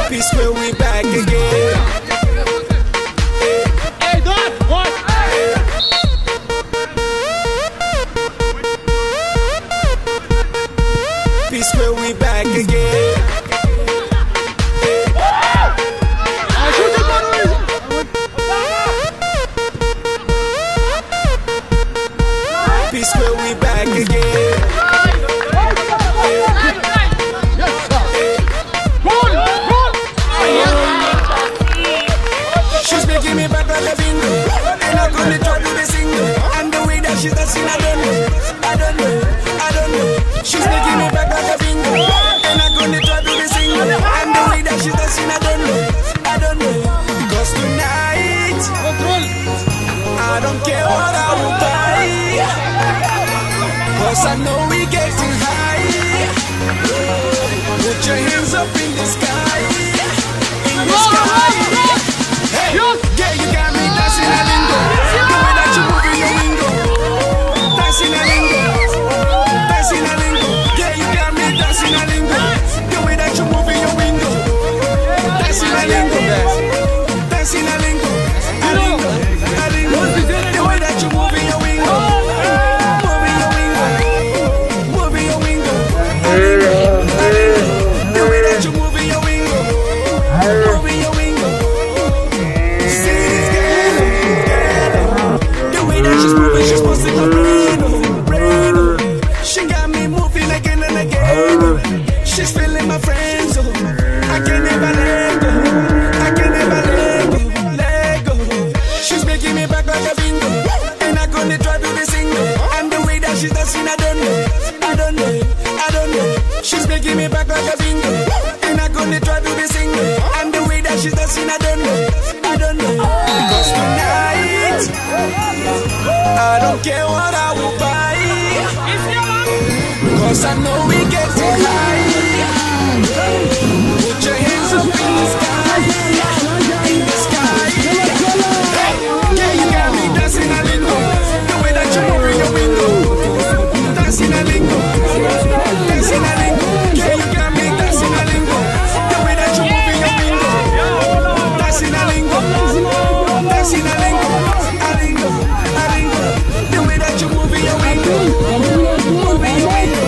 P-Square, we back again. Hey, Don, what? P-Square, we back again. P-Square, we back again. She's making me back like a bingo, and I'm gonna try to be single. And the way that she's dancing, I don't know. She's making me back like a bingo, and I'm gonna try to be single. And the way that she's dancing, I don't know. Cause tonight, I don't care what I will buy, cause I know we getting high. Put your hands up in the sky, in the sky. Hey, yeah, you got me dancing a lingo. The way that you move in your window, dancing a lingo. Yeah, you got me dancing a lingo. The way that you move in your window, dancing a lingo. The way that you move in your window, move in your window. The way that you move in your window, move in your window. See this girl, the way that she's moving, she's busting my brain. She got me moving again and again. She's feeling my friends, I can never let go. She's making me back like a bingo, and I'm gonna try to be single. And the way that she's dancing, I don't know. She's making me back like a bingo, and I'm gonna try to be single. And the way that she's dancing, I don't know. Because tonight, I don't care what I will buy, cause I know we get too high. Put your hands up in the sky, in the sky. Hey, yeah, you got me dancing a lingo. The way that you move in your window, dancing a lingo. Yeah, you got me dancing a lingo. The way that you move in your window, dancing a lingo. The way that you move in your window, move in your window.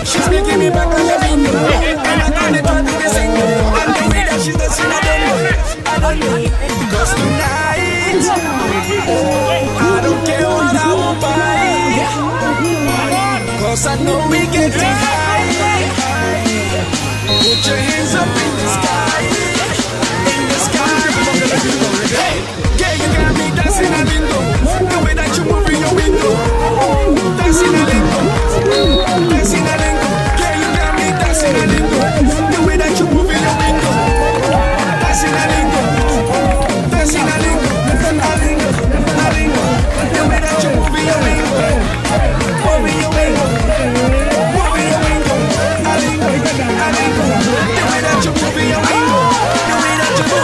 She's making me back like a bingo, and I'm gonna try to be single. And the way that she's dancing, I don't know. Because tonight, I don't care what I will buy, cause I know we getting high. Put your hands up in the sky, in the sky. Hey, yeah, you got me dancing a lingo. The way that you move in your window, dancing a lingo. Yeah, you got me dancing a lingo. The way that you move in your window, dancing a lingo. The way that you move in your window, move in your window. The way that you move in your window, the way that you move.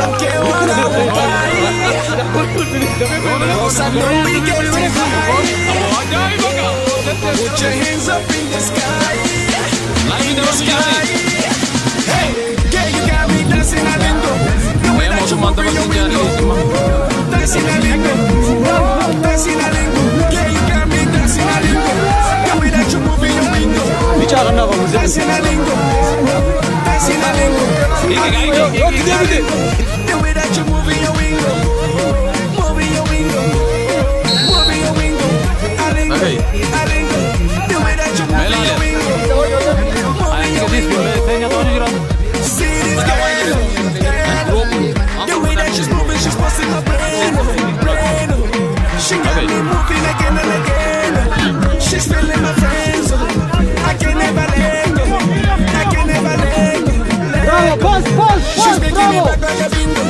don't care what I will buy. Cause I know we get it high. Put your hands up in the sky. In the sky. Hey, girl, you got me dancing a lingo. The way that you move in your window. Dancing a lingo. Dancing a lingo. Girl, you got me dancing a lingo. The way that you move in your window. Dancing a lingo. Dancing a lingo. The way that you move in your window. Move in your window. Move in your window. A lingo. A lingo. The way that you move in your window. See this girl. The way that she's moving, she's busting my brain. She got me moving again and again. She's feeling my friends. I can never let go. I can never let go. She's making me back like a bingo.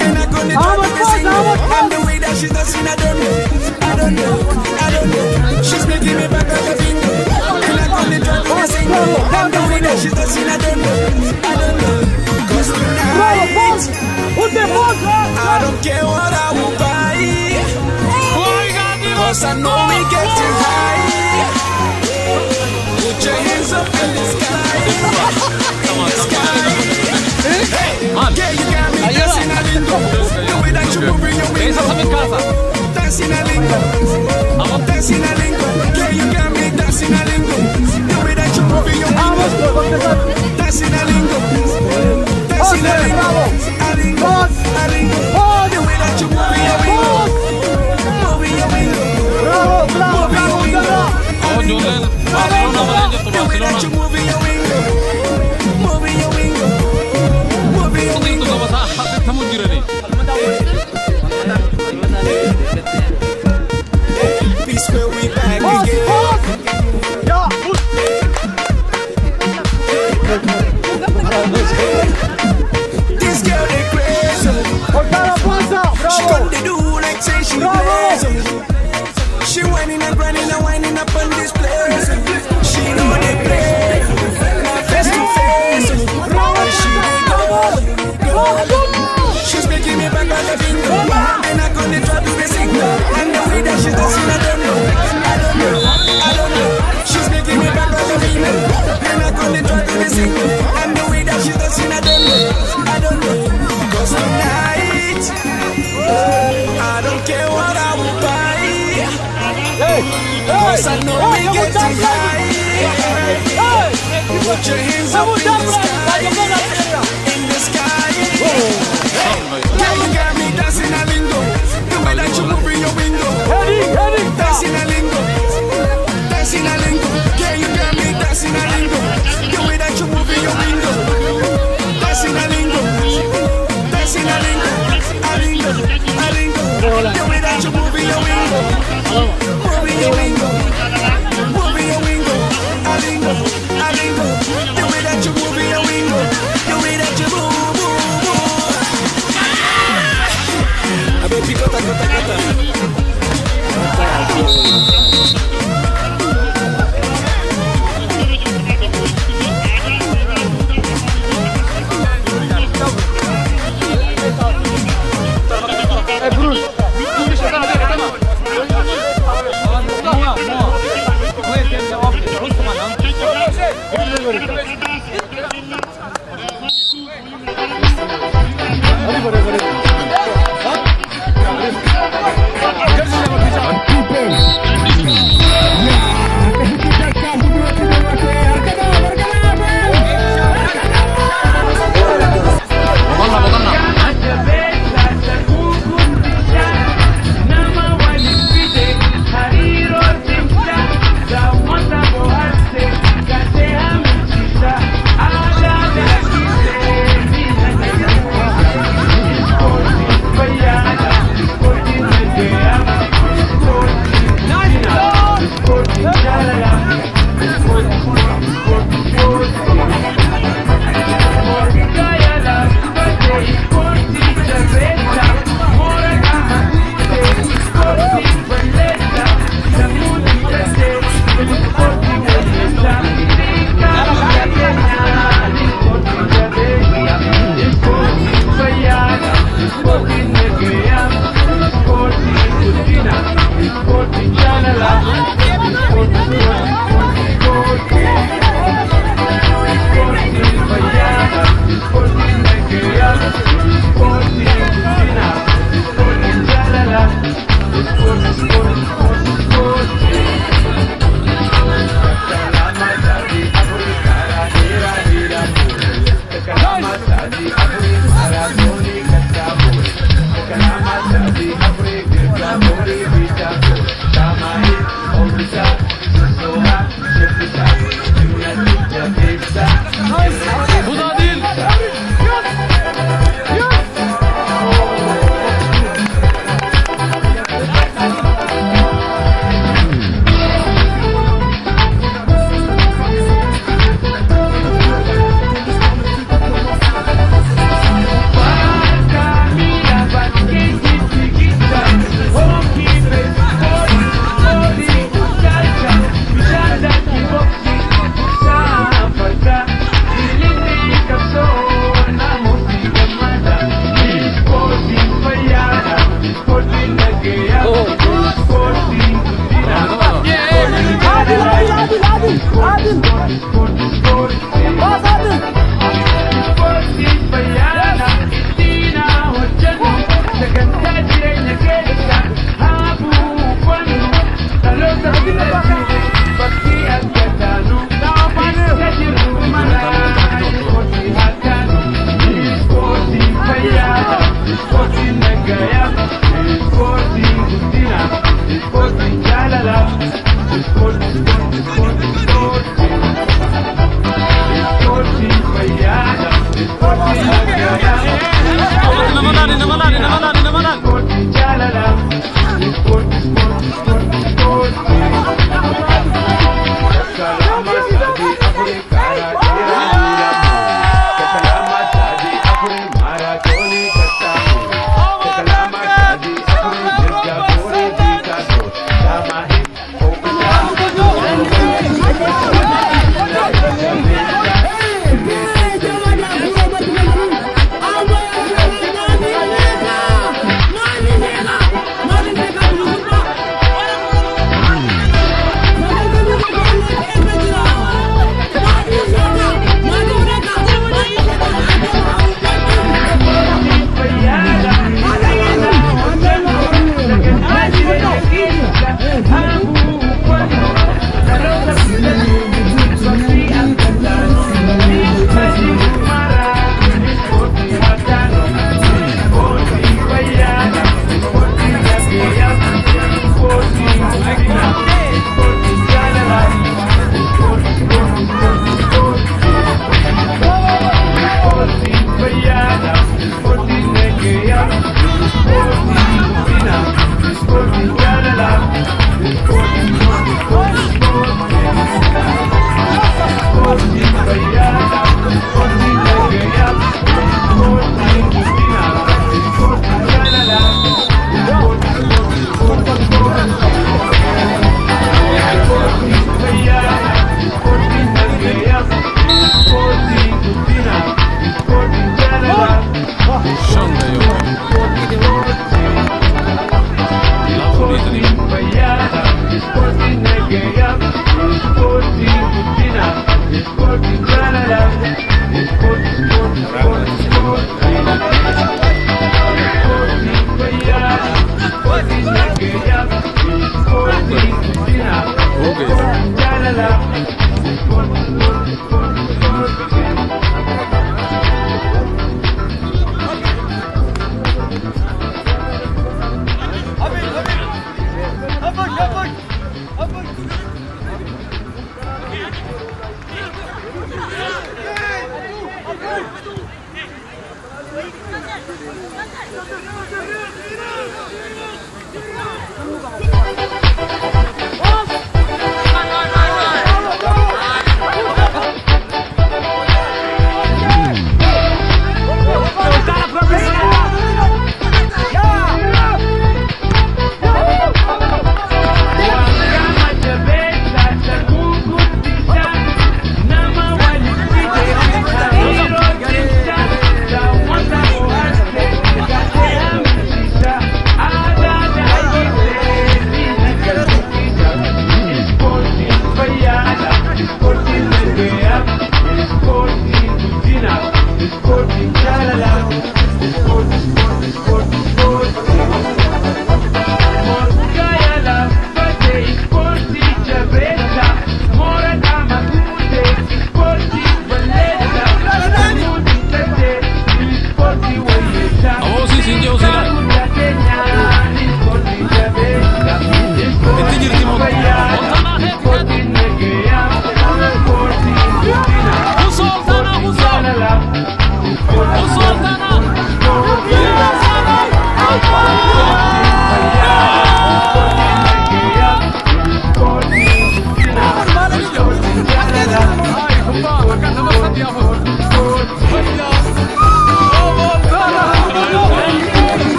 And I'm gonna try to be single. And the way that she's dancing, I don't know. I don't know. I don't know. She's making me back like a bingo. And I'm gonna try to be single. And the way that she's dancing, I don't know. I don't know. Cause tonight, I don't care what I will buy. Cause I know we get it high. Put your hands up in the sky. In the sky. Hey, yeah, you got me dancing a lingo. The way that you move in your window. Dancing a lingo. Dancing a lingo. Yeah, you got me dancing a lingo. The way that you move in your window. Dancing a lingo. Dancing a lingo. A lingo. A lingo. The way that you move in your window. Move in your window. Move in your window. The way that you move in your window. Move in your window. Move in your window. Peace where we back again. This girl they crazy. She couldn't do like say she crazy. She whining and grinding and winding up on this place. She know they play. Face to face. She go. She's making me back like a bingo. And I'm gonna try to be single. And the way that she's dancing, I don't know. I don't know. I don't know. She's making me back like a bingo. And I'm gonna try to be single. And the way that she's dancing, I don't know. I don't know. Cause tonight, I don't care what I will buy. Cause I know we get it high. Put your hands up in the sky. In the sky. Yeah, you got me dancing a lingo. The way that you move in your window. Dancing a lingo. Dancing a lingo. Yeah, you got me dancing a lingo. The way that you move in your window. Dancing a lingo. Dancing a lingo. A lingo. A lingo. The way that you move in your window. Move in your window. Move in your window. A lingo. A lingo. The way that you move in your window. The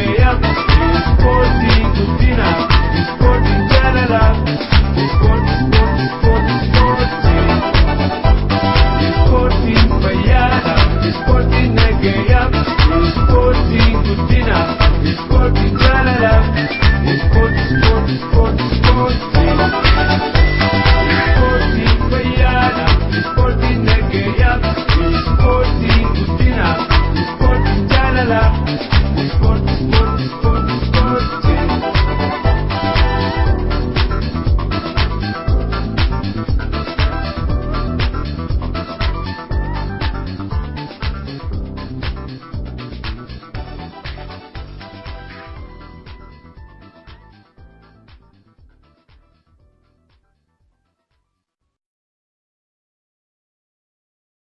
Yeah. لك يا